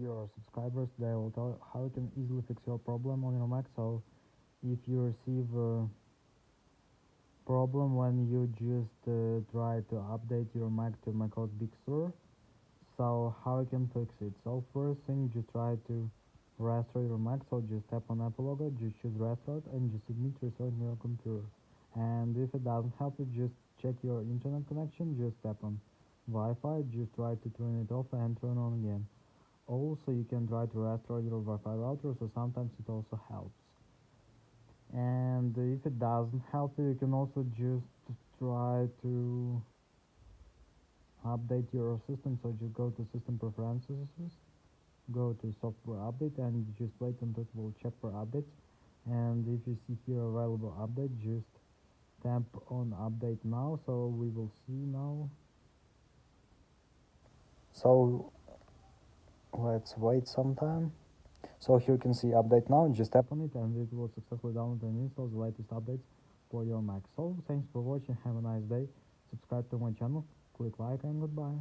your subscribers. They will tell you how you can easily fix your problem on your Mac. So if you receive a problem when you just try to update your Mac to macOS Big Sur, so how you can fix it? So first thing, just try to restart your Mac. So just tap on Apple logo, just choose restart, and just submit restarting your computer. And if it doesn't help you, just check your internet connection. Just tap on Wi-Fi, just try to turn it off and turn on again. Also, you can try to restart your Wi-Fi router, so sometimes it also helps. And if it doesn't help you, you can also just try to update your system. So just go to System Preferences, go to Software Update, and just wait until it will check for updates. And if you see here available update, just tap on Update Now. So we will see now. So let's wait some time. So here you can see update now, just tap on it and it will successfully download and install the latest updates for your Mac. So thanks for watching, have a nice day, subscribe to my channel, click like, and goodbye.